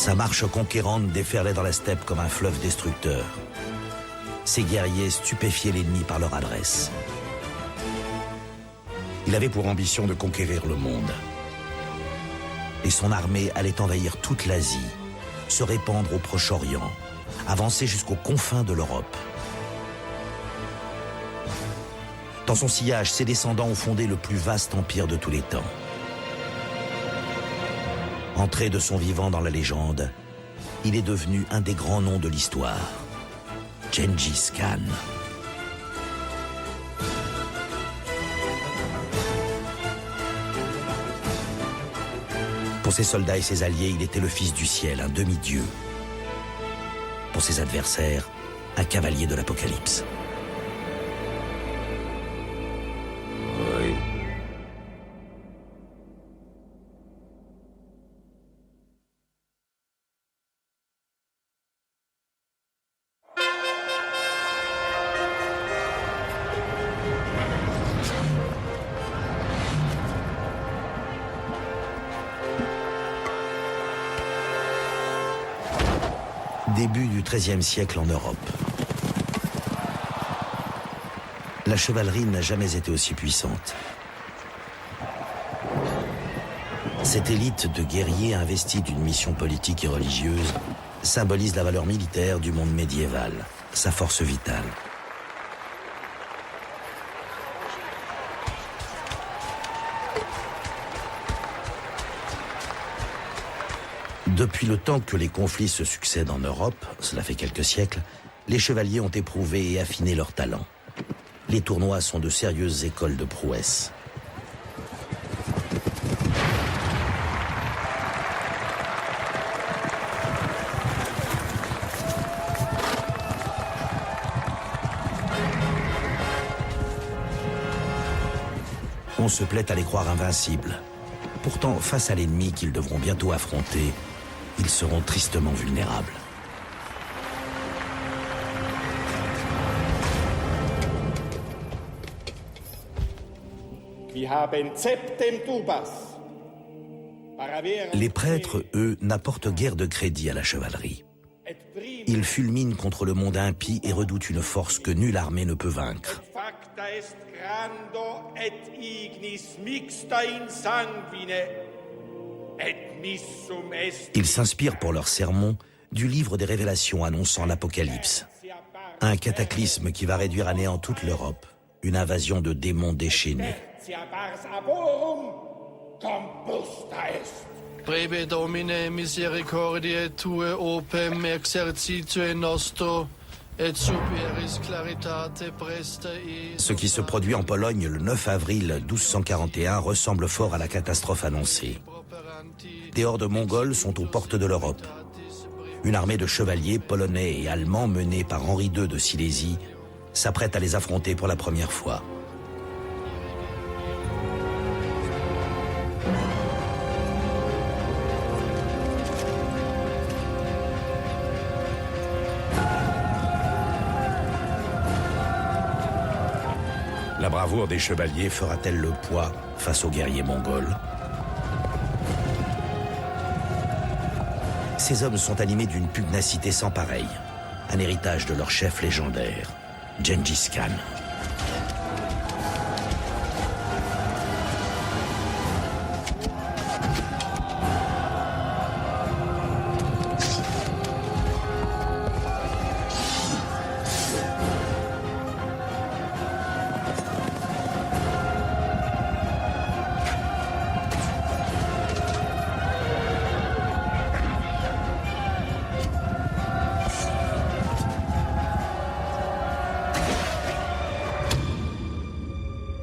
Sa marche conquérante déferlait dans la steppe comme un fleuve destructeur. Ses guerriers stupéfiaient l'ennemi par leur adresse. Il avait pour ambition de conquérir le monde. Et son armée allait envahir toute l'Asie, se répandre au Proche-Orient, avancer jusqu'aux confins de l'Europe. Dans son sillage, ses descendants ont fondé le plus vaste empire de tous les temps. Entré de son vivant dans la légende, il est devenu un des grands noms de l'histoire, Gengis Khan. Pour ses soldats et ses alliés, il était le fils du ciel, un demi-dieu. Pour ses adversaires, un cavalier de l'Apocalypse. Début du XIIIe siècle en Europe. La chevalerie n'a jamais été aussi puissante. Cette élite de guerriers investis d'une mission politique et religieuse symbolise la valeur militaire du monde médiéval, sa force vitale. Depuis le temps que les conflits se succèdent en Europe, cela fait quelques siècles, les chevaliers ont éprouvé et affiné leurs talents. Les tournois sont de sérieuses écoles de prouesse. On se plaît à les croire invincibles. Pourtant, face à l'ennemi qu'ils devront bientôt affronter, ils seront tristement vulnérables. Les prêtres, eux, n'apportent guère de crédit à la chevalerie. Ils fulminent contre le monde impie et redoutent une force que nulle armée ne peut vaincre. Ils s'inspirent pour leurs sermons du livre des Révélations annonçant l'Apocalypse. Un cataclysme qui va réduire à néant toute l'Europe, une invasion de démons déchaînés. Breve Domine misericordiae tue opem exercitue nostro et superis claritate presta. Ce qui se produit en Pologne le 9 avril 1241 ressemble fort à la catastrophe annoncée. Des hordes mongoles sont aux portes de l'Europe. Une armée de chevaliers polonais et allemands menée par Henri II de Silésie s'apprête à les affronter pour la première fois. La bravoure des chevaliers fera-t-elle le poids face aux guerriers mongols? Ces hommes sont animés d'une pugnacité sans pareille, un héritage de leur chef légendaire, Gengis Khan.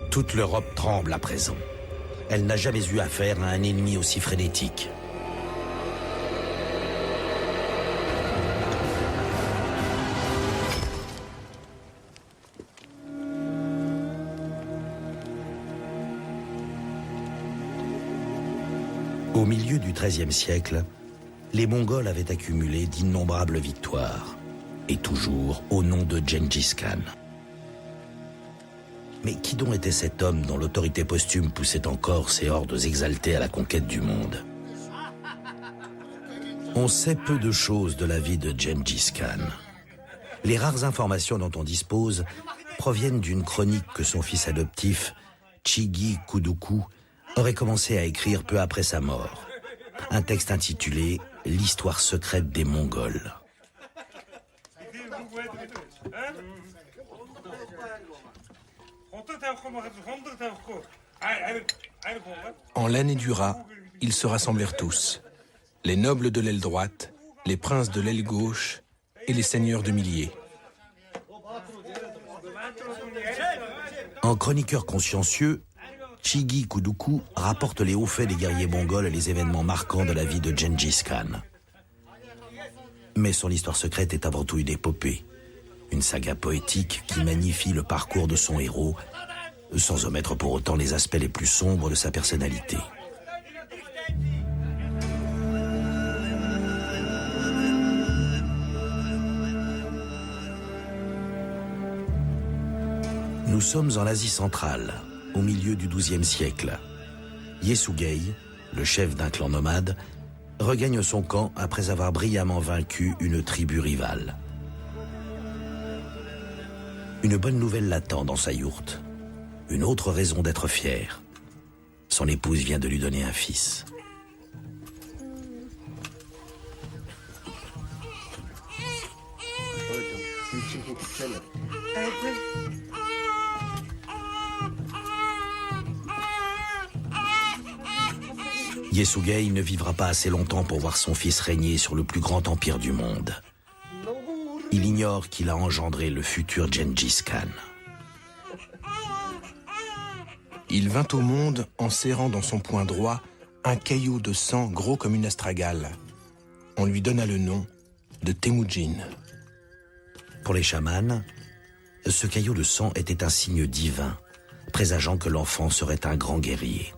Toute l'Europe tremble à présent. Elle n'a jamais eu affaire à un ennemi aussi frénétique. Au milieu du XIIIe siècle, les Mongols avaient accumulé d'innombrables victoires, et toujours au nom de Gengis Khan. Mais qui donc était cet homme dont l'autorité posthume poussait encore ses hordes exaltées à la conquête du monde? On sait peu de choses de la vie de Gengis Khan. Les rares informations dont on dispose proviennent d'une chronique que son fils adoptif, Chigi Kuduku, aurait commencé à écrire peu après sa mort. Un texte intitulé « L'histoire secrète des Mongols ». En l'année du rat, ils se rassemblèrent tous. Les nobles de l'aile droite, les princes de l'aile gauche et les seigneurs de milliers. En chroniqueur consciencieux, Chigi Kuduku rapporte les hauts faits des guerriers mongols et les événements marquants de la vie de Gengis Khan. Mais son histoire secrète est avant tout une épopée, une saga poétique qui magnifie le parcours de son héros, sans omettre pour autant les aspects les plus sombres de sa personnalité. Nous sommes en Asie centrale, au milieu du XIIe siècle. Yesugei, le chef d'un clan nomade, regagne son camp après avoir brillamment vaincu une tribu rivale. Une bonne nouvelle l'attend dans sa yourte. Une autre raison d'être fier. Son épouse vient de lui donner un fils. Yesugei ne vivra pas assez longtemps pour voir son fils régner sur le plus grand empire du monde. Il ignore qu'il a engendré le futur Gengis Khan. Il vint au monde en serrant dans son poing droit un caillou de sang gros comme une astragale. On lui donna le nom de Temujin. Pour les chamans, ce caillou de sang était un signe divin, présageant que l'enfant serait un grand guerrier.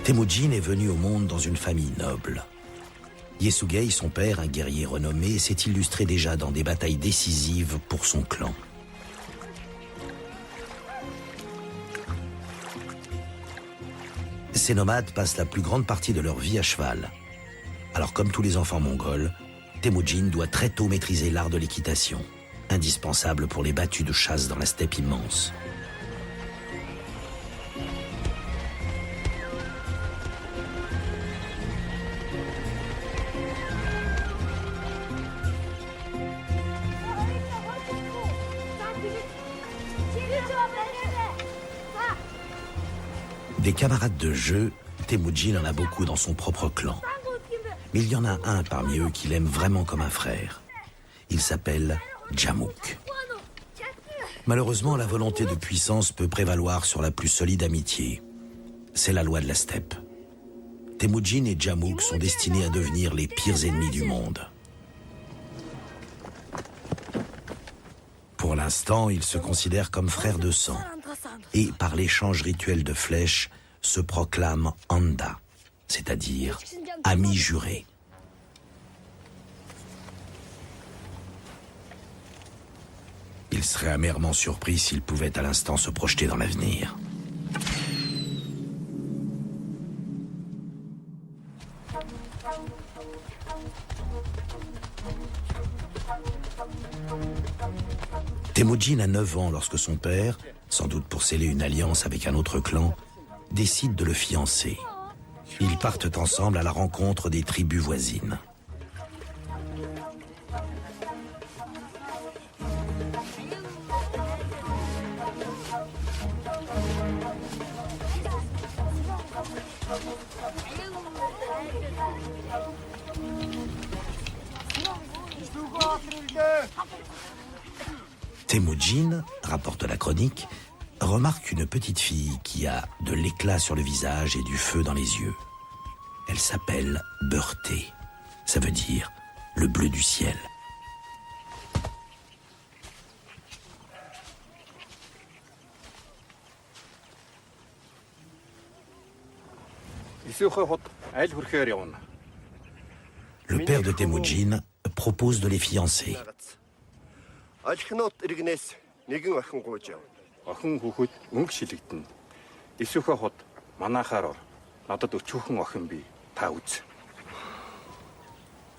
Temujin est venu au monde dans une famille noble. Yesugei, son père, un guerrier renommé, s'est illustré déjà dans des batailles décisives pour son clan. Ces nomades passent la plus grande partie de leur vie à cheval. Alors comme tous les enfants mongols, Temujin doit très tôt maîtriser l'art de l'équitation, indispensable pour les battues de chasse dans la steppe immense. Des camarades de jeu, Temujin en a beaucoup dans son propre clan. Mais il y en a un parmi eux qu'il aime vraiment comme un frère. Il s'appelle Jamuk. Malheureusement, la volonté de puissance peut prévaloir sur la plus solide amitié. C'est la loi de la steppe. Temujin et Jamuk sont destinés à devenir les pires ennemis du monde. Pour l'instant, ils se considèrent comme frères de sang. Et par l'échange rituel de flèches, se proclament Anda, c'est-à-dire amis jurés. Il serait amèrement surpris s'il pouvait à l'instant se projeter dans l'avenir. Temujin a 9 ans lorsque son père, sans doute pour sceller une alliance avec un autre clan, décide de le fiancer. Ils partent ensemble à la rencontre des tribus voisines. Temujin, rapporte la chronique, remarque une petite fille qui a de l'éclat sur le visage et du feu dans les yeux. Elle s'appelle Beurté. Ça veut dire le bleu du ciel. Le père de Temujin propose de les fiancer.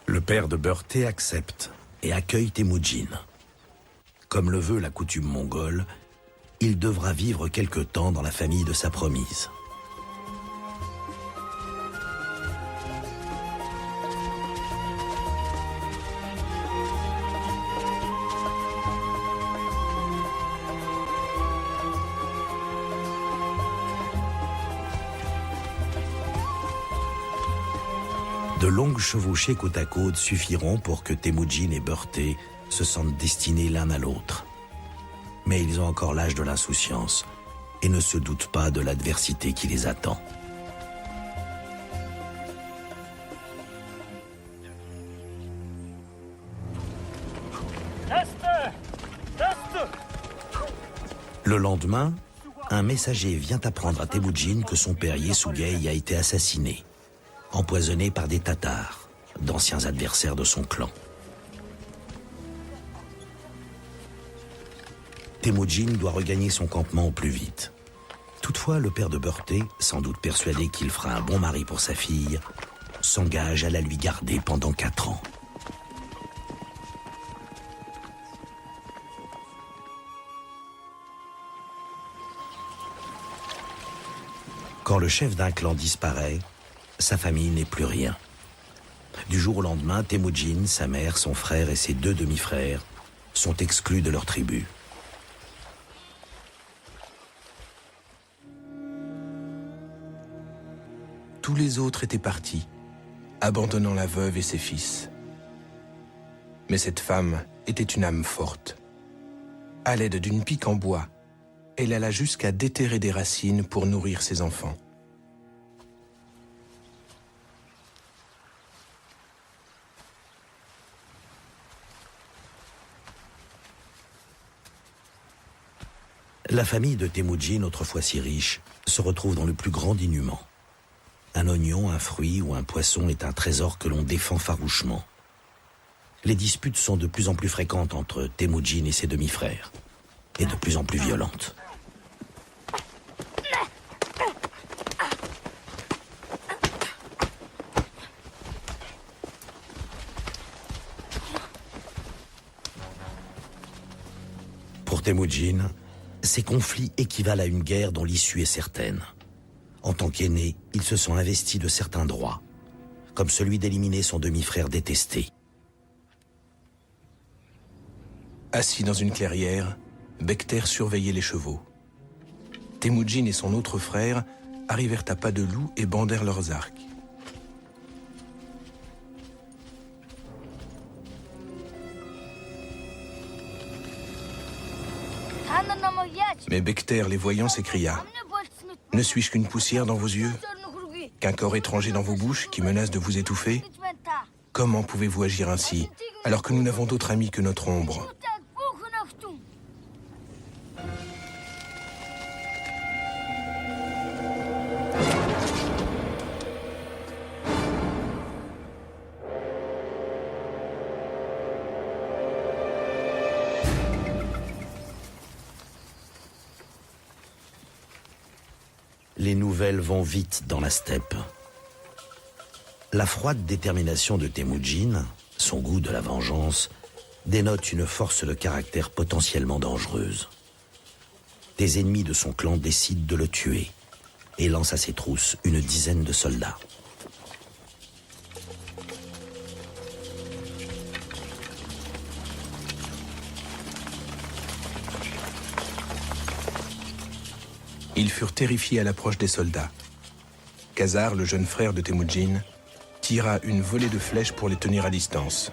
Le père de Beurté accepte et accueille Temujin. Comme le veut la coutume mongole, il devra vivre quelque temps dans la famille de sa promise. De longues chevauchées côte à côte suffiront pour que Temujin et Beurté se sentent destinés l'un à l'autre. Mais ils ont encore l'âge de l'insouciance et ne se doutent pas de l'adversité qui les attend. Le lendemain, un messager vient apprendre à Temujin que son père Yesugei a été assassiné, empoisonné par des Tatars, d'anciens adversaires de son clan. Temujin doit regagner son campement au plus vite. Toutefois, le père de Beurté, sans doute persuadé qu'il fera un bon mari pour sa fille, s'engage à la lui garder pendant 4 ans. Quand le chef d'un clan disparaît, sa famille n'est plus rien. Du jour au lendemain, Temujin, sa mère, son frère et ses 2 demi-frères sont exclus de leur tribu. Tous les autres étaient partis, abandonnant la veuve et ses fils. Mais cette femme était une âme forte. À l'aide d'une pique en bois, elle alla jusqu'à déterrer des racines pour nourrir ses enfants. La famille de Temujin, autrefois si riche, se retrouve dans le plus grand dénuement. Un oignon, un fruit ou un poisson est un trésor que l'on défend farouchement. Les disputes sont de plus en plus fréquentes entre Temujin et ses demi-frères, et de plus en plus violentes. Pour Temujin, ces conflits équivalent à une guerre dont l'issue est certaine. En tant qu'aîné, il se sent investi de certains droits, comme celui d'éliminer son demi-frère détesté. Assis dans une clairière, Bekter surveillait les chevaux. Temujin et son autre frère arrivèrent à pas de loup et bandèrent leurs arcs. Mais Bekter, les voyant, s'écria « Ne suis-je qu'une poussière dans vos yeux? Qu'un corps étranger dans vos bouches qui menace de vous étouffer? Comment pouvez-vous agir ainsi, alors que nous n'avons d'autre ami que notre ombre ?» Les nouvelles vont vite dans la steppe. La froide détermination de Temujin, son goût de la vengeance, dénote une force de caractère potentiellement dangereuse. Des ennemis de son clan décident de le tuer et lancent à ses trousses une dizaine de soldats. Ils furent terrifiés à l'approche des soldats. Khazar, le jeune frère de Temujin, tira une volée de flèches pour les tenir à distance.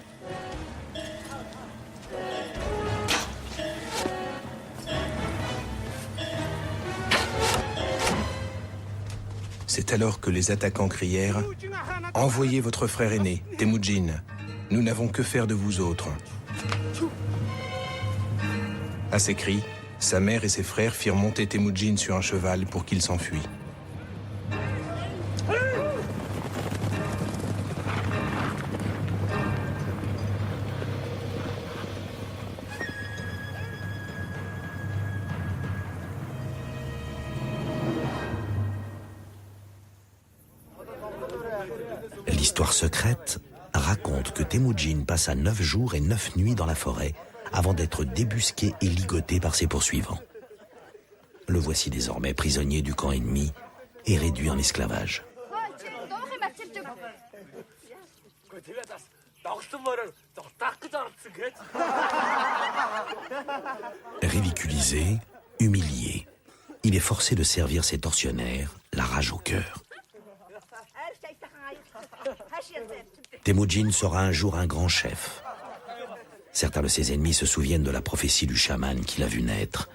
C'est alors que les attaquants crièrent « Envoyez votre frère aîné, Temujin. Nous n'avons que faire de vous autres. » À ces cris, sa mère et ses frères firent monter Temujin sur un cheval pour qu'il s'enfuit. L'histoire secrète raconte que Temujin passa 9 jours et 9 nuits dans la forêt avant d'être débusqué et ligoté par ses poursuivants. Le voici désormais prisonnier du camp ennemi et réduit en esclavage. Ridiculisé, humilié, il est forcé de servir ses tortionnaires, la rage au cœur. Temujin sera un jour un grand chef. Certains de ses ennemis se souviennent de la prophétie du chaman qui l'a vu naître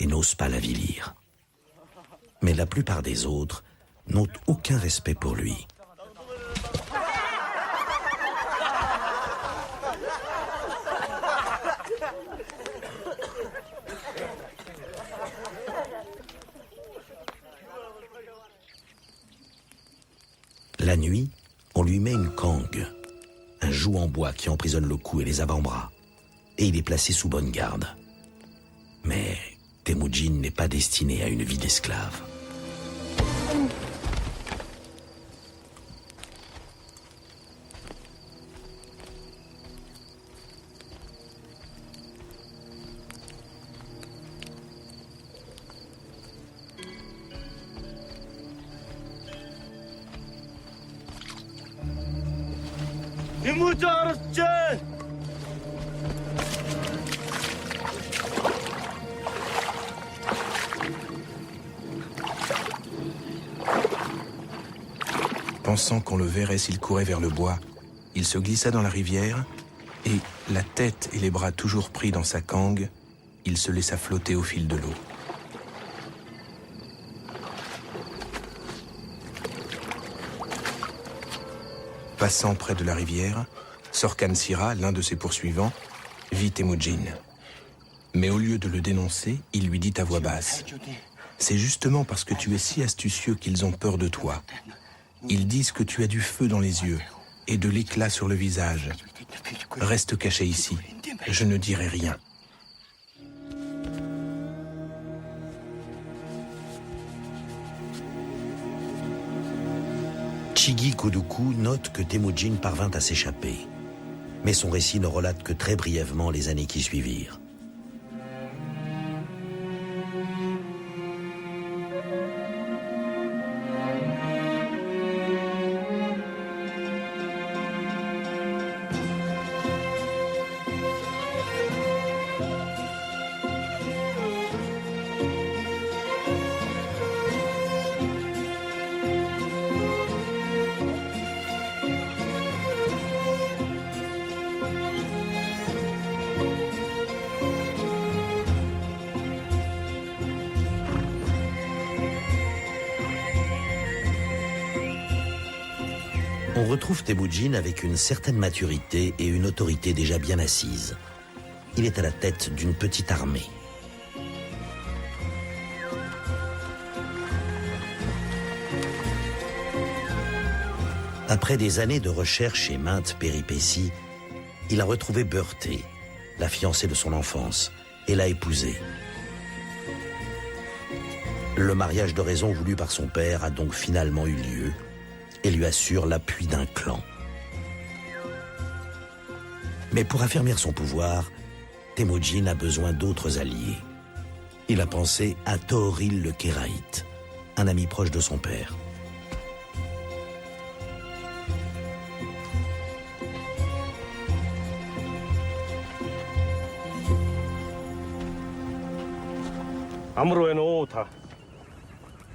et n'osent pas l'avilir. Mais la plupart des autres n'ont aucun respect pour lui. La nuit, on lui met une cangue, un joug en bois qui emprisonne le cou et les avant-bras, et il est placé sous bonne garde. Mais Temujin n'est pas destiné à une vie d'esclave. Pensant qu'on le verrait s'il courait vers le bois, il se glissa dans la rivière et, la tête et les bras toujours pris dans sa cangue, il se laissa flotter au fil de l'eau. Passant près de la rivière, Sorkan Sira, l'un de ses poursuivants, vit Temujin. Mais au lieu de le dénoncer, il lui dit à voix basse : « C'est justement parce que tu es si astucieux qu'ils ont peur de toi. Ils disent que tu as du feu dans les yeux et de l'éclat sur le visage. Reste caché ici, je ne dirai rien. » Chigi Kuduku note que Temujin parvint à s'échapper. Mais son récit ne relate que très brièvement les années qui suivirent. On retrouve Temujin avec une certaine maturité et une autorité déjà bien assise. Il est à la tête d'une petite armée. Après des années de recherche et maintes péripéties, il a retrouvé Beurté, la fiancée de son enfance, et l'a épousée. Le mariage de raison voulu par son père a donc finalement eu lieu et lui assure l'appui d'un clan. Mais pour affermir son pouvoir, Temujin a besoin d'autres alliés. Il a pensé à Tooril le Kéraïte, un ami proche de son père.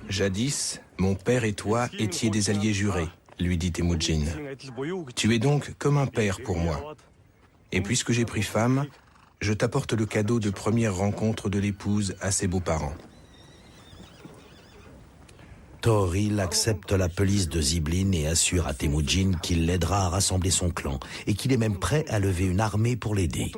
Jadis, mon père et toi étiez des alliés jurés, lui dit Temujin. Tu es donc comme un père pour moi. Et puisque j'ai pris femme, je t'apporte le cadeau de première rencontre de l'épouse à ses beaux-parents. Tooril accepte la police de Xiblin et assure à Temujin qu'il l'aidera à rassembler son clan et qu'il est même prêt à lever une armée pour l'aider.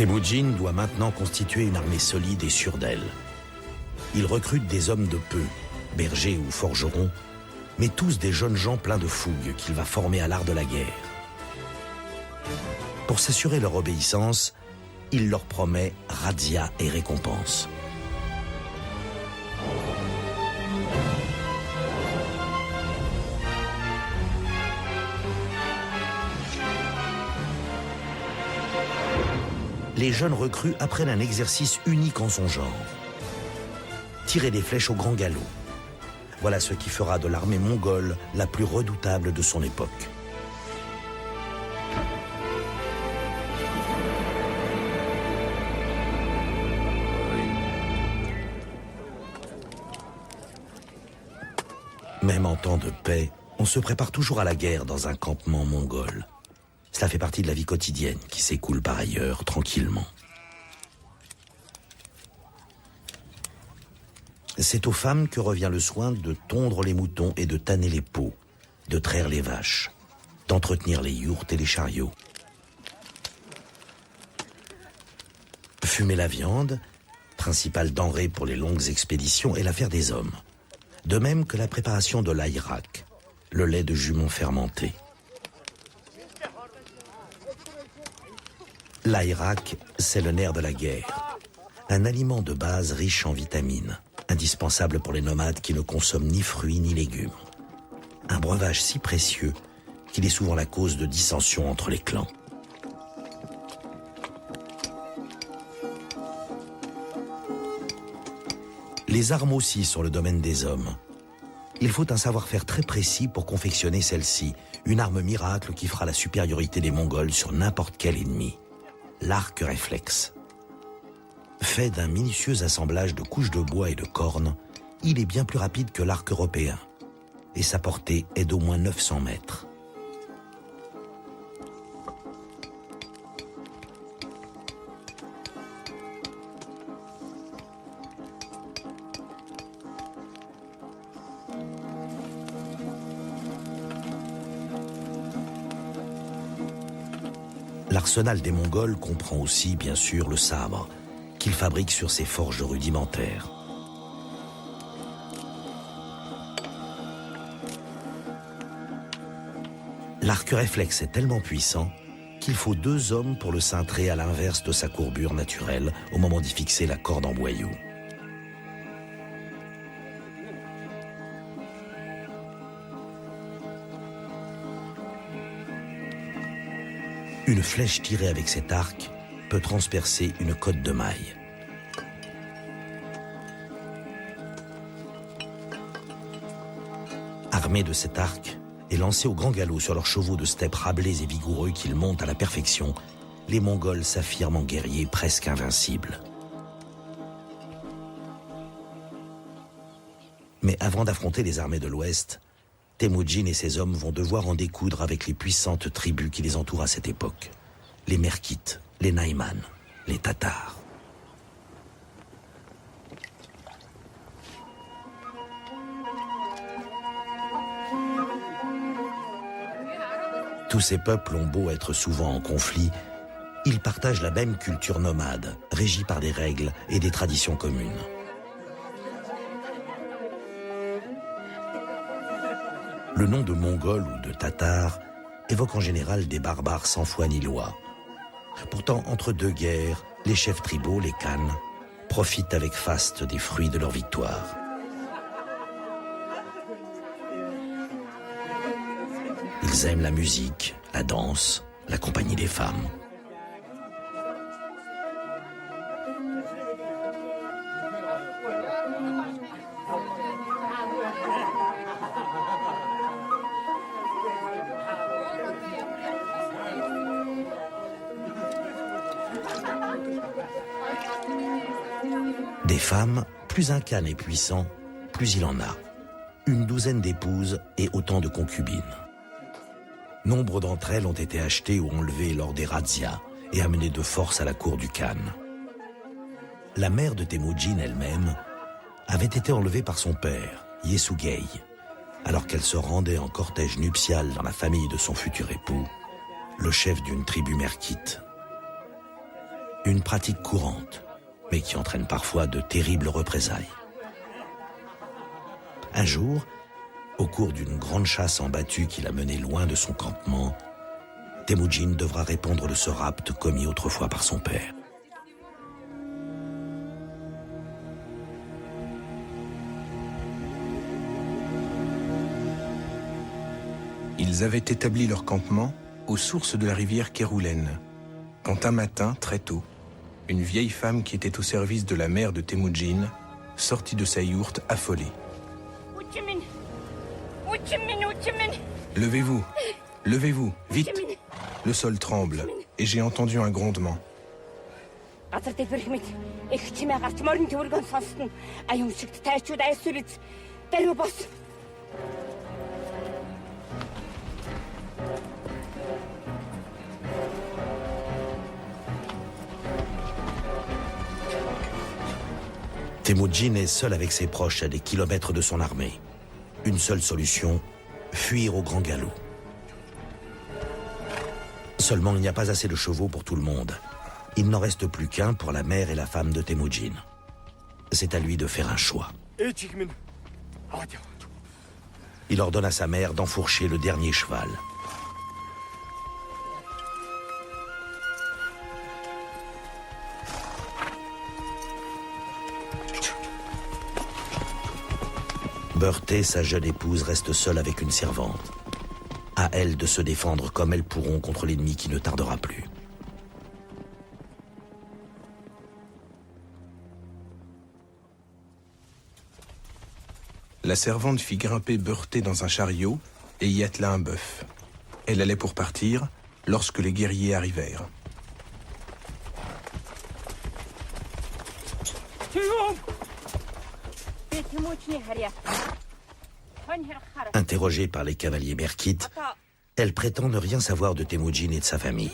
Temujin doit maintenant constituer une armée solide et sûre d'elle. Il recrute des hommes de peu, bergers ou forgerons, mais tous des jeunes gens pleins de fougue qu'il va former à l'art de la guerre. Pour s'assurer leur obéissance, il leur promet razzia et récompense. Les jeunes recrues apprennent un exercice unique en son genre. Tirer des flèches au grand galop. Voilà ce qui fera de l'armée mongole la plus redoutable de son époque. Même en temps de paix, on se prépare toujours à la guerre dans un campement mongol. Cela fait partie de la vie quotidienne qui s'écoule par ailleurs tranquillement. C'est aux femmes que revient le soin de tondre les moutons et de tanner les peaux, de traire les vaches, d'entretenir les yourtes et les chariots. Fumer la viande, principale denrée pour les longues expéditions, est l'affaire des hommes. De même que la préparation de l'ayrak, le lait de jument fermenté. L'ayrak, c'est le nerf de la guerre. Un aliment de base riche en vitamines, indispensable pour les nomades qui ne consomment ni fruits ni légumes. Un breuvage si précieux qu'il est souvent la cause de dissensions entre les clans. Les armes aussi sont le domaine des hommes. Il faut un savoir-faire très précis pour confectionner celle-ci, une arme miracle qui fera la supériorité des Mongols sur n'importe quel ennemi. L'arc réflexe. Fait d'un minutieux assemblage de couches de bois et de cornes, il est bien plus rapide que l'arc européen, et sa portée est d'au moins 900 mètres. L'arsenal des Mongols comprend aussi, bien sûr, le sabre, qu'ils fabriquent sur ces forges rudimentaires. L'arc réflexe est tellement puissant qu'il faut 2 hommes pour le cintrer à l'inverse de sa courbure naturelle au moment d'y fixer la corde en boyau. Une flèche tirée avec cet arc peut transpercer une côte de maille. Armés de cet arc et lancés au grand galop sur leurs chevaux de steppe rablés et vigoureux qu'ils montent à la perfection, les Mongols s'affirment en guerriers presque invincibles. Mais avant d'affronter les armées de l'Ouest, Temujin et ses hommes vont devoir en découdre avec les puissantes tribus qui les entourent à cette époque. Les Merkites, les Naïman, les Tatars. Tous ces peuples ont beau être souvent en conflit, ils partagent la même culture nomade, régie par des règles et des traditions communes. Le nom de Mongol ou de Tatar évoque en général des barbares sans foi ni loi. Pourtant, entre 2 guerres, les chefs tribaux, les Khans, profitent avec faste des fruits de leur victoire. Ils aiment la musique, la danse, la compagnie des femmes. Des femmes, plus un Khan est puissant, plus il en a. Une 12aine d'épouses et autant de concubines. Nombre d'entre elles ont été achetées ou enlevées lors des razzias et amenées de force à la cour du Khan. La mère de Temujin elle-même avait été enlevée par son père, Yesugei, alors qu'elle se rendait en cortège nuptial dans la famille de son futur époux, le chef d'une tribu merkite. Une pratique courante, mais qui entraîne parfois de terribles représailles. Un jour, au cours d'une grande chasse en battue qui l'a mené loin de son campement, Temujin devra répondre de ce rapt commis autrefois par son père. Ils avaient établi leur campement aux sources de la rivière Keroulen, quand un matin, très tôt, une vieille femme qui était au service de la mère de Temujin sortit de sa yourte affolée. « Levez-vous, levez-vous, vite ! Le sol tremble et j'ai entendu un grondement. » Temujin est seul avec ses proches à des kilomètres de son armée. Une seule solution, fuir au grand galop. Seulement, il n'y a pas assez de chevaux pour tout le monde. Il n'en reste plus qu'un pour la mère et la femme de Temujin. C'est à lui de faire un choix. Il ordonne à sa mère d'enfourcher le dernier cheval. Beurté, sa jeune épouse, reste seule avec une servante. À elle de se défendre comme elles pourront contre l'ennemi qui ne tardera plus. La servante fit grimper Beurté dans un chariot et y attela un bœuf. Elle allait pour partir lorsque les guerriers arrivèrent. Interrogée par les cavaliers merkites, elle prétend ne rien savoir de Temujin et de sa famille.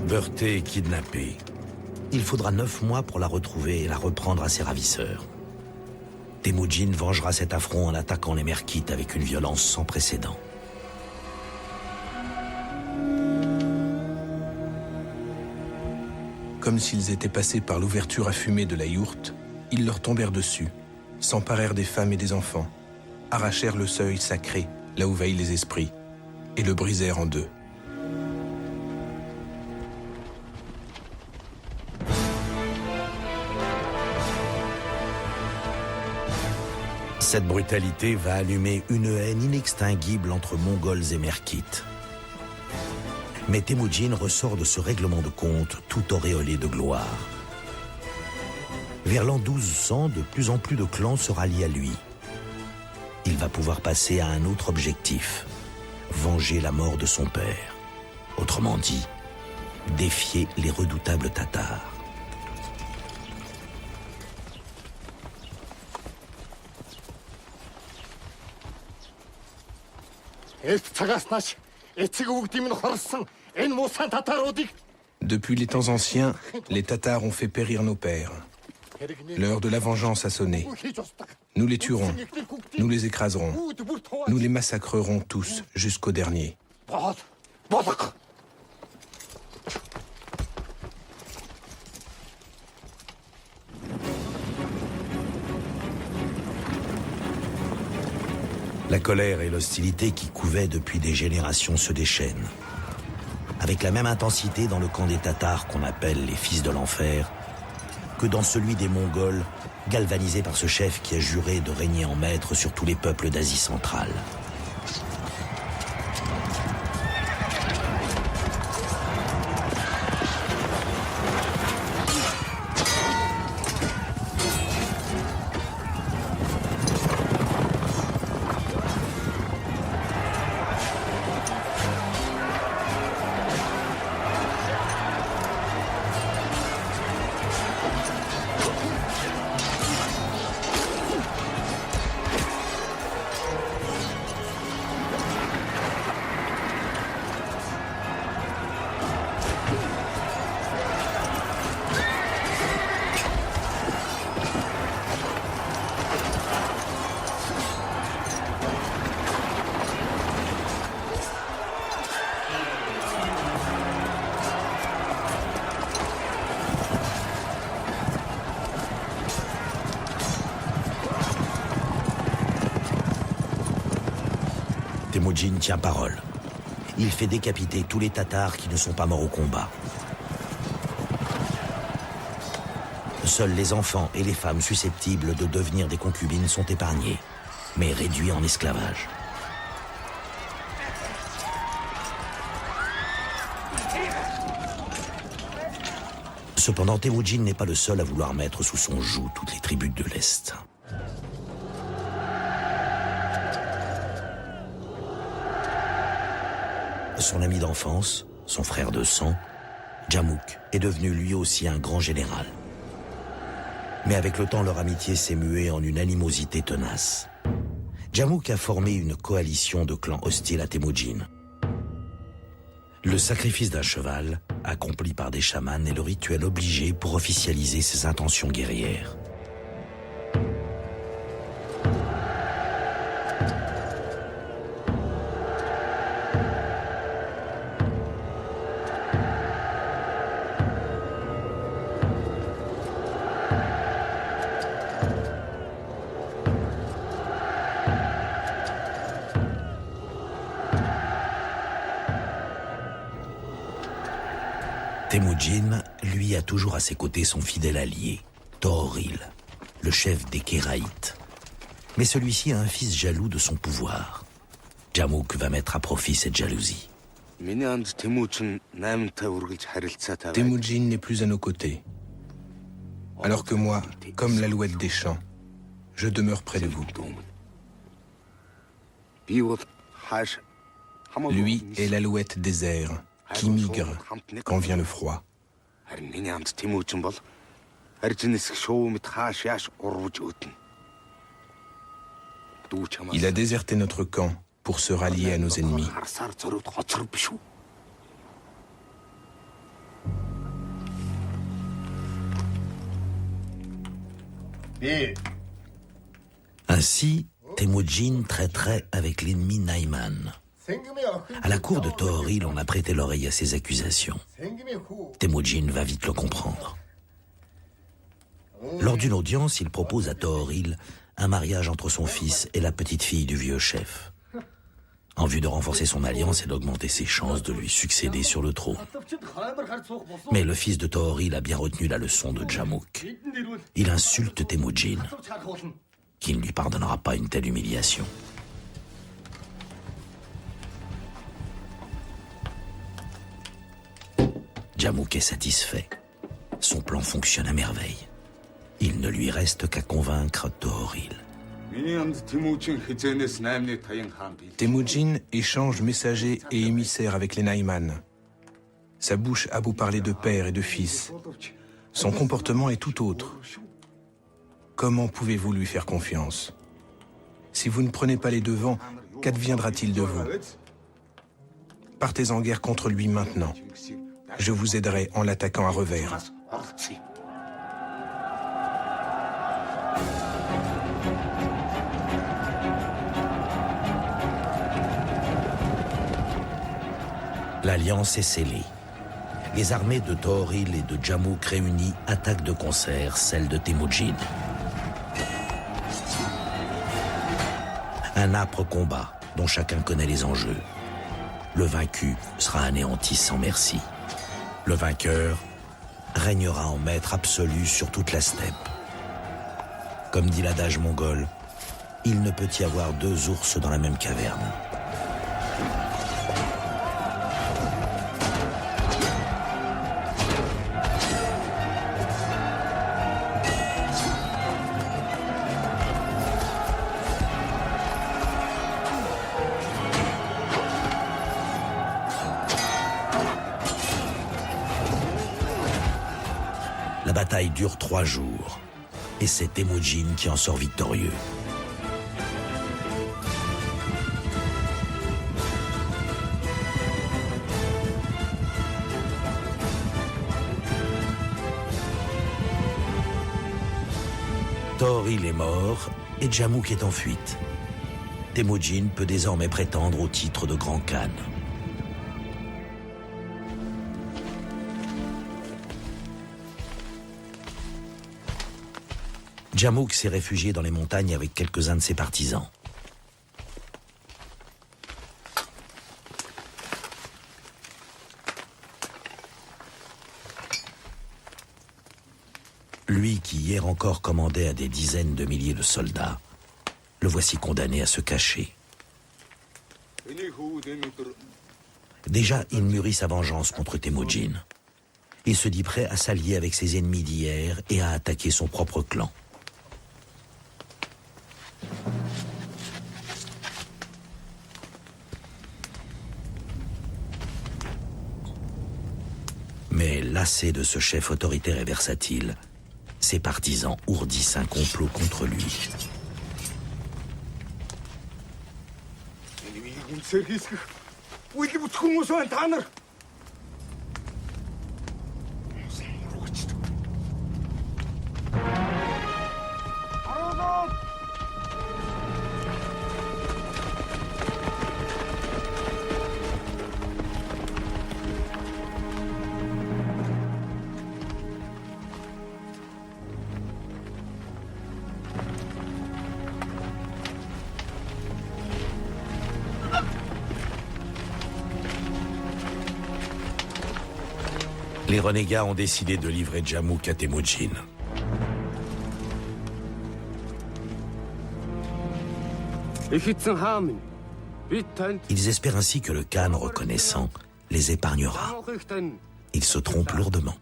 Beurté est kidnappée. Il faudra 9 mois pour la retrouver et la reprendre à ses ravisseurs. Temujin vengera cet affront en attaquant les merkites avec une violence sans précédent. Comme s'ils étaient passés par l'ouverture à fumée de la yourte, ils leur tombèrent dessus, s'emparèrent des femmes et des enfants, arrachèrent le seuil sacré, là où veillent les esprits, et le brisèrent en deux. Cette brutalité va allumer une haine inextinguible entre Mongols et merkites. Mais Temujin ressort de ce règlement de compte tout auréolé de gloire. Vers l'an 1200, de plus en plus de clans se rallient à lui. Il va pouvoir passer à un autre objectif, venger la mort de son père. Autrement dit, défier les redoutables Tatars. Depuis les temps anciens, les Tatars ont fait périr nos pères. L'heure de la vengeance a sonné. Nous les tuerons, nous les écraserons, nous les massacrerons tous jusqu'au dernier. La colère et l'hostilité qui couvaient depuis des générations se déchaînent. Avec la même intensité dans le camp des Tatars qu'on appelle les fils de l'enfer, que dans celui des Mongols, galvanisés par ce chef qui a juré de régner en maître sur tous les peuples d'Asie centrale. Temujin tient parole. Il fait décapiter tous les Tatars qui ne sont pas morts au combat. Seuls les enfants et les femmes susceptibles de devenir des concubines sont épargnés, mais réduits en esclavage. Cependant, Temujin n'est pas le seul à vouloir mettre sous son joug toutes les tribus de l'Est. Son ami d'enfance, son frère de sang, Djamouk, est devenu lui aussi un grand général. Mais avec le temps, leur amitié s'est muée en une animosité tenace. Djamouk a formé une coalition de clans hostiles à Temujin. Le sacrifice d'un cheval, accompli par des chamans, est le rituel obligé pour officialiser ses intentions guerrières. Temujin, lui, a toujours à ses côtés son fidèle allié, Tooril, le chef des Kéraïtes. Mais celui-ci a un fils jaloux de son pouvoir. Djamouk va mettre à profit cette jalousie. Temujin n'est plus à nos côtés. Alors que moi, comme l'alouette des champs, je demeure près de vous. Lui est l'alouette des airs, qui migre quand vient le froid. Il a déserté notre camp pour se rallier à nos ennemis. Ainsi, Temujin traiterait avec l'ennemi Naiman. À la cour de Tooril, on a prêté l'oreille à ses accusations. Temujin va vite le comprendre. Lors d'une audience, il propose à Tooril un mariage entre son fils et la petite fille du vieux chef, en vue de renforcer son alliance et d'augmenter ses chances de lui succéder sur le trône. Mais le fils de Tooril a bien retenu la leçon de Djamouk. Il insulte Temujin, qui ne lui pardonnera pas une telle humiliation. Djamouk est satisfait. Son plan fonctionne à merveille. Il ne lui reste qu'à convaincre Tooril. Temujin échange messagers et émissaires avec les Naiman. Sa bouche a beau parler de père et de fils. Son comportement est tout autre. Comment pouvez-vous lui faire confiance? Si vous ne prenez pas les devants, qu'adviendra-t-il de vous? Partez en guerre contre lui maintenant. Je vous aiderai en l'attaquant à revers. L'alliance est scellée. Les armées de Tooril et de Djamouk réunies attaquent de concert celles de Temujin. Un âpre combat dont chacun connaît les enjeux. Le vaincu sera anéanti sans merci. Le vainqueur régnera en maître absolu sur toute la steppe. Comme dit l'adage mongol, il ne peut y avoir deux ours dans la même caverne. La bataille dure 3 jours, et c'est Temujin qui en sort victorieux. Tooril est mort et Djamouk est en fuite. Temujin peut désormais prétendre au titre de Grand Khan. Djamouk s'est réfugié dans les montagnes avec quelques-uns de ses partisans. Lui qui hier encore commandait à des dizaines de milliers de soldats, le voici condamné à se cacher. Déjà, il mûrit sa vengeance contre Temujin. Il se dit prêt à s'allier avec ses ennemis d'hier et à attaquer son propre clan. Mais lassé de ce chef autoritaire et versatile, ses partisans ourdissent un complot contre lui. Les renégats ont décidé de livrer Djamouk à Temujin. Ils espèrent ainsi que le Khan, reconnaissant, les épargnera. Ils se trompent lourdement.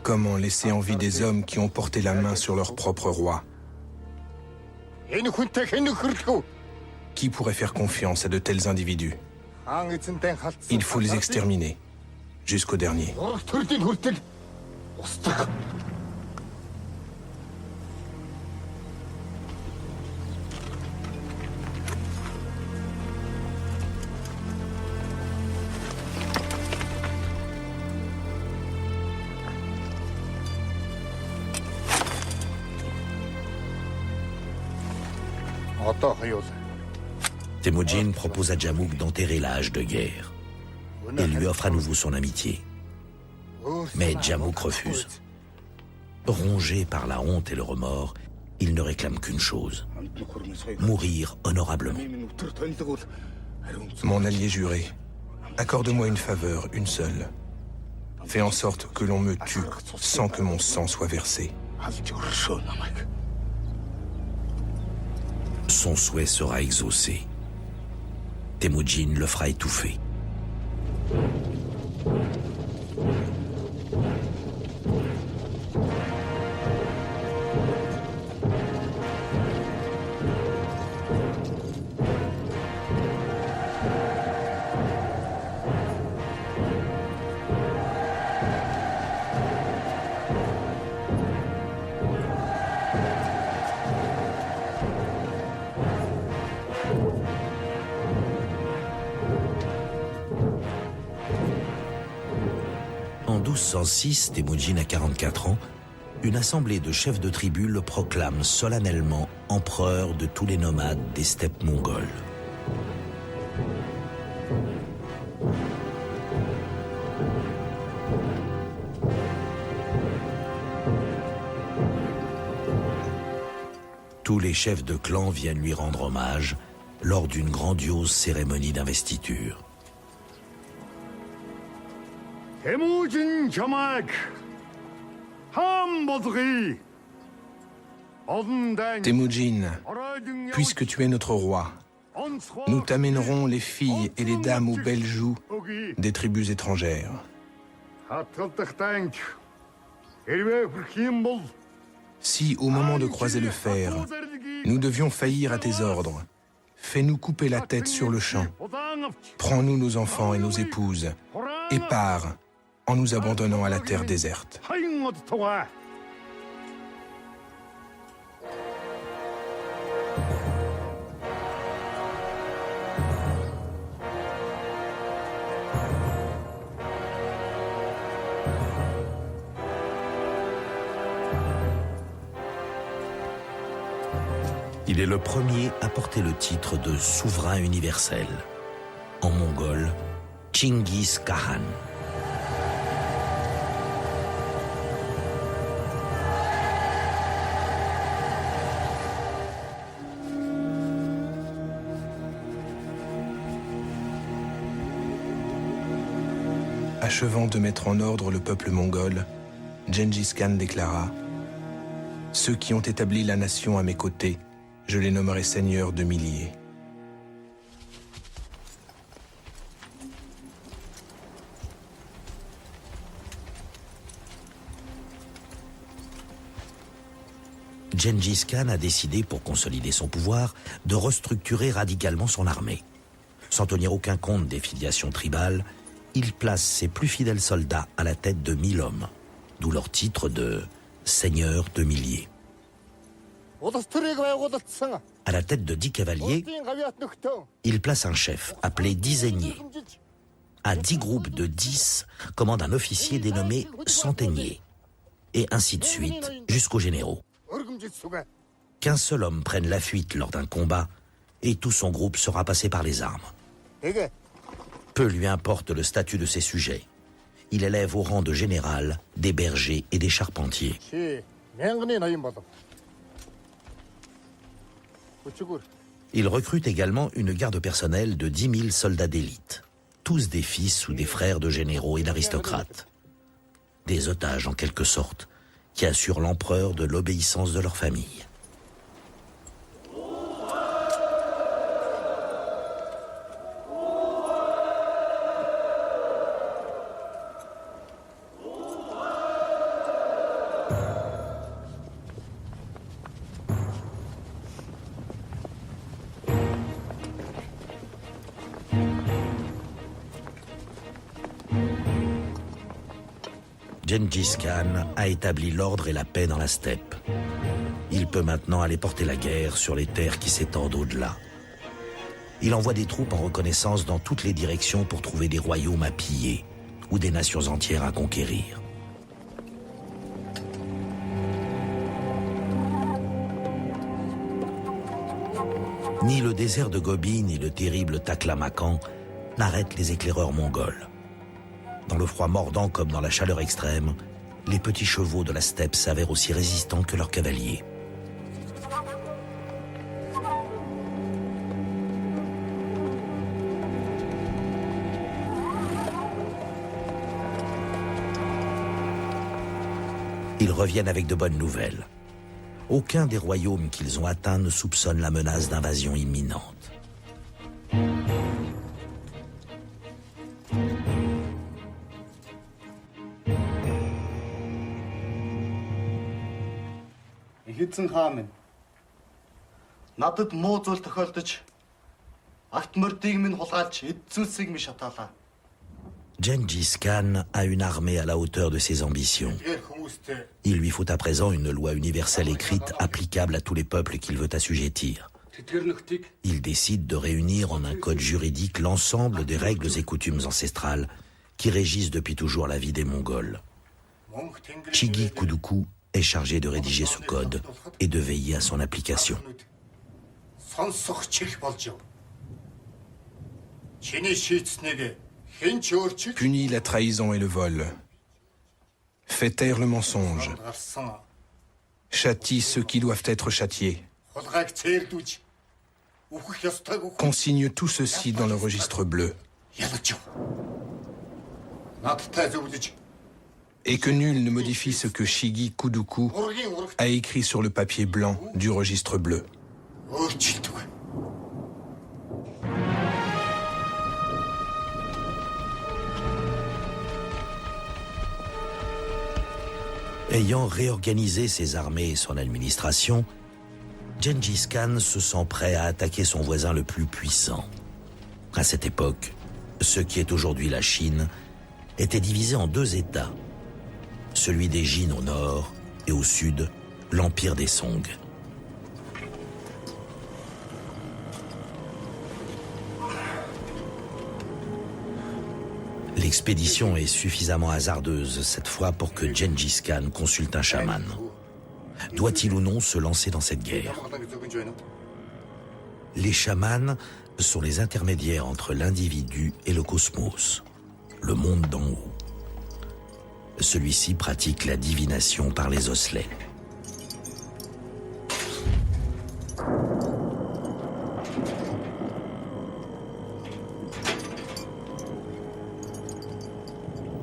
Comment laisser en vie des hommes qui ont porté la main sur leur propre roi? Qui pourrait faire confiance à de tels individus? Il faut les exterminer, jusqu'au dernier. Temujin propose à Djamouk d'enterrer la hache de guerre et lui offre à nouveau son amitié. Mais Djamouk refuse. Rongé par la honte et le remords, il ne réclame qu'une chose: mourir honorablement. Mon allié juré, accorde-moi une faveur, une seule. Fais en sorte que l'on me tue sans que mon sang soit versé. Son souhait sera exaucé. Temujin le fera étouffer. En 1206, Temujin a 44 ans, une assemblée de chefs de tribus le proclame solennellement empereur de tous les nomades des steppes mongoles. Tous les chefs de clan viennent lui rendre hommage lors d'une grandiose cérémonie d'investiture. Temujin, puisque tu es notre roi, nous t'amènerons les filles et les dames aux belles joues des tribus étrangères. Si, au moment de croiser le fer, nous devions faillir à tes ordres, fais-nous couper la tête sur le champ. Prends-nous nos enfants et nos épouses, et pars en nous abandonnant à la terre déserte. Il est le premier à porter le titre de souverain universel. En mongol, Chinggis Khan. Achevant de mettre en ordre le peuple mongol, Gengis Khan déclara « Ceux qui ont établi la nation à mes côtés, je les nommerai seigneurs de milliers. » Gengis Khan a décidé, pour consolider son pouvoir, de restructurer radicalement son armée. Sans tenir aucun compte des filiations tribales, il place ses plus fidèles soldats à la tête de 1000 hommes, d'où leur titre de « seigneur de milliers ». À la tête de 10 cavaliers, il place un chef, appelé 10 aigniers. À 10 groupes de 10 commande un officier dénommé centenier, et ainsi de suite, jusqu'aux généraux. Qu'un seul homme prenne la fuite lors d'un combat, et tout son groupe sera passé par les armes. Peu lui importe le statut de ses sujets. Il élève au rang de général des bergers et des charpentiers. Il recrute également une garde personnelle de 10 000 soldats d'élite, tous des fils ou des frères de généraux et d'aristocrates. Des otages en quelque sorte, qui assurent l'empereur de l'obéissance de leur famille. Gengis Khan a établi l'ordre et la paix dans la steppe. Il peut maintenant aller porter la guerre sur les terres qui s'étendent au-delà. Il envoie des troupes en reconnaissance dans toutes les directions pour trouver des royaumes à piller ou des nations entières à conquérir. Ni le désert de Gobi ni le terrible Taklamakan n'arrêtent les éclaireurs mongols. Dans le froid mordant comme dans la chaleur extrême, les petits chevaux de la steppe s'avèrent aussi résistants que leurs cavaliers. Ils reviennent avec de bonnes nouvelles. Aucun des royaumes qu'ils ont atteints ne soupçonne la menace d'invasion imminente. Эзэн хаан минь. Надад муу зүйл тохиолдож акт мордыг минь хулгайлж эдцүүлсийг минь шатаалаа. Gengis Khan a une armée à la hauteur de ses ambitions. Il lui faut à présent une loi universelle écrite applicable à tous les peuples qu'il veut assujettir. Il décide de réunir en un code juridique l'ensemble des règles et coutumes ancestrales qui régissent depuis toujours la vie des Mongols. Chigi Kuduku est chargé de rédiger ce code et de veiller à son application. Punit la trahison et le vol. Fait taire le mensonge. Châtie ceux qui doivent être châtiés. Consigne tout ceci dans le registre bleu. Et que nul ne modifie ce que Chigi Kuduku a écrit sur le papier blanc du registre bleu. Ayant réorganisé ses armées et son administration, Gengis Khan se sent prêt à attaquer son voisin le plus puissant. À cette époque, ce qui est aujourd'hui la Chine était divisé en deux États. Celui des Jin au nord et au sud, l'empire des Song. L'expédition est suffisamment hasardeuse cette fois pour que Gengis Khan consulte un chaman. Doit-il ou non se lancer dans cette guerre? Les chamans sont les intermédiaires entre l'individu et le cosmos, le monde d'en haut. Celui-ci pratique la divination par les osselets.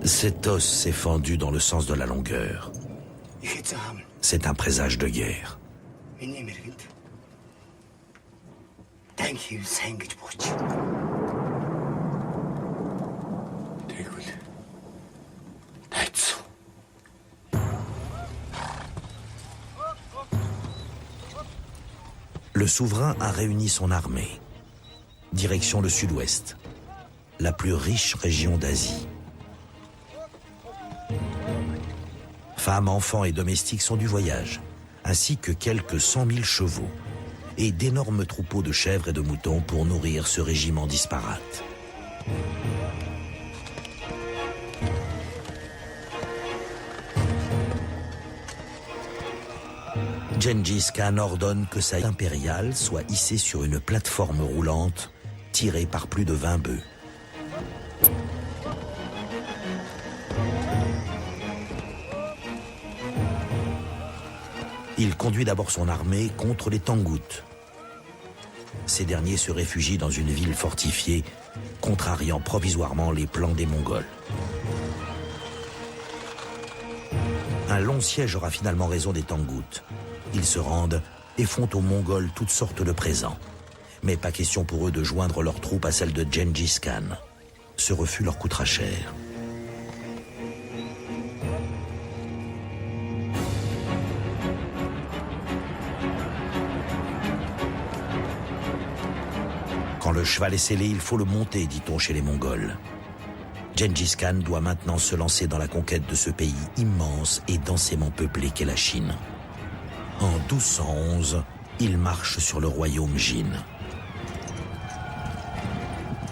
Cet os s'est fendu dans le sens de la longueur. C'est un présage de guerre. Le souverain a réuni son armée. Direction le sud-ouest, la plus riche région d'Asie. Femmes, enfants et domestiques sont du voyage, ainsi que quelques 100 000 chevaux et d'énormes troupeaux de chèvres et de moutons pour nourrir ce régiment disparate. Gengis Khan ordonne que sa impériale soit hissée sur une plateforme roulante tirée par plus de 20 bœufs. Il conduit d'abord son armée contre les Tangout. Ces derniers se réfugient dans une ville fortifiée, contrariant provisoirement les plans des Mongols. Un long siège aura finalement raison des Tangout. Ils se rendent et font aux Mongols toutes sortes de présents. Mais pas question pour eux de joindre leurs troupes à celles de Gengis Khan. Ce refus leur coûtera cher. Quand le cheval est scellé, il faut le monter, dit-on chez les Mongols. Gengis Khan doit maintenant se lancer dans la conquête de ce pays immense et densément peuplé qu'est la Chine. En 1211, il marche sur le royaume Jin.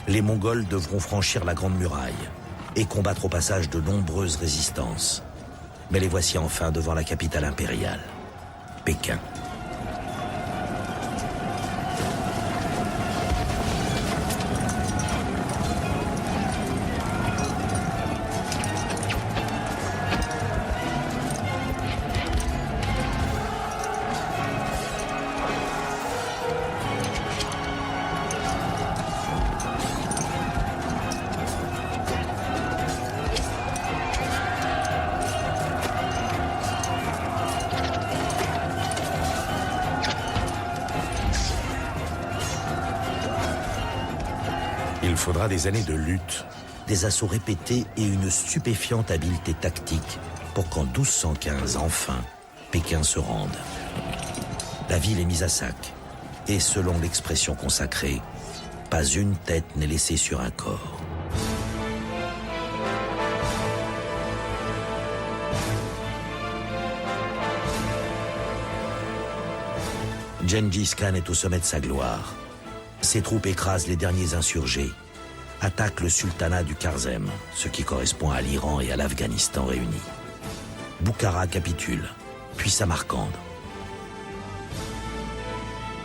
Les Mongols devront franchir la Grande Muraille et combattre au passage de nombreuses résistances. Mais les voici enfin devant la capitale impériale, Pékin. Il faudra des années de lutte, des assauts répétés et une stupéfiante habileté tactique pour qu'en 1215, enfin, Pékin se rende. La ville est mise à sac et, selon l'expression consacrée, pas une tête n'est laissée sur un corps. Gengis Khan est au sommet de sa gloire. Ses troupes écrasent les derniers insurgés, attaquent le sultanat du Kharzem, ce qui correspond à l'Iran et à l'Afghanistan réunis. Boukhara capitule, puis Samarcande.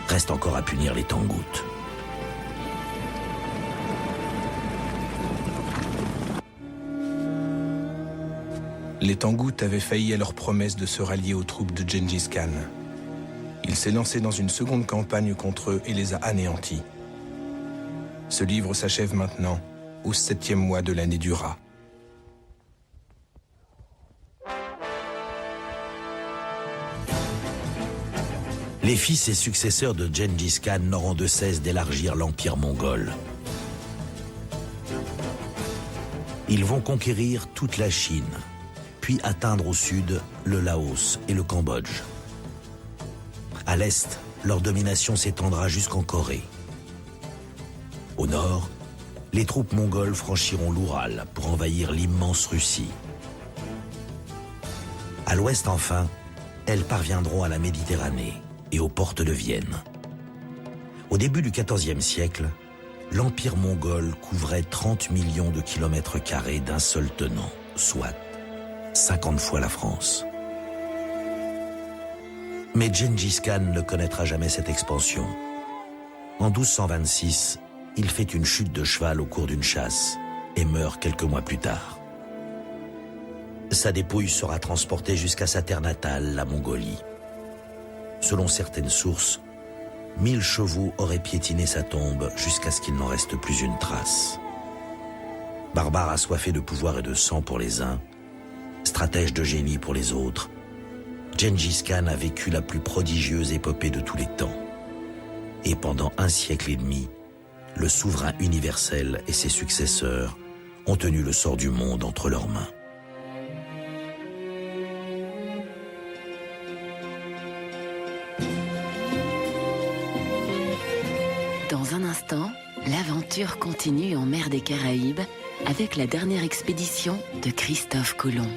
Reste encore à punir les Tangout. Les Tangout avaient failli à leur promesse de se rallier aux troupes de Gengis Khan. Il s'est lancé dans une seconde campagne contre eux et les a anéantis. Ce livre s'achève maintenant, au 7e mois de l'année du rat. Les fils et successeurs de Gengis Khan n'auront de cesse d'élargir l'empire mongol. Ils vont conquérir toute la Chine, puis atteindre au sud le Laos et le Cambodge. À l'est, leur domination s'étendra jusqu'en Corée. Au nord, les troupes mongoles franchiront l'Oural pour envahir l'immense Russie. À l'ouest, enfin, elles parviendront à la Méditerranée et aux portes de Vienne. Au début du XIVe siècle, l'empire mongol couvrait 30 millions de kilomètres carrés d'un seul tenant, soit 50 fois la France. Mais Gengis Khan ne connaîtra jamais cette expansion. En 1226, il fait une chute de cheval au cours d'une chasse et meurt quelques mois plus tard. Sa dépouille sera transportée jusqu'à sa terre natale, la Mongolie. Selon certaines sources, 1000 chevaux auraient piétiné sa tombe jusqu'à ce qu'il n'en reste plus une trace. Barbare assoiffé de pouvoir et de sang pour les uns, stratège de génie pour les autres, Gengis Khan a vécu la plus prodigieuse épopée de tous les temps. Et pendant 1 siècle et demi, le souverain universel et ses successeurs ont tenu le sort du monde entre leurs mains. Dans un instant, l'aventure continue en mer des Caraïbes avec la dernière expédition de Christophe Colomb.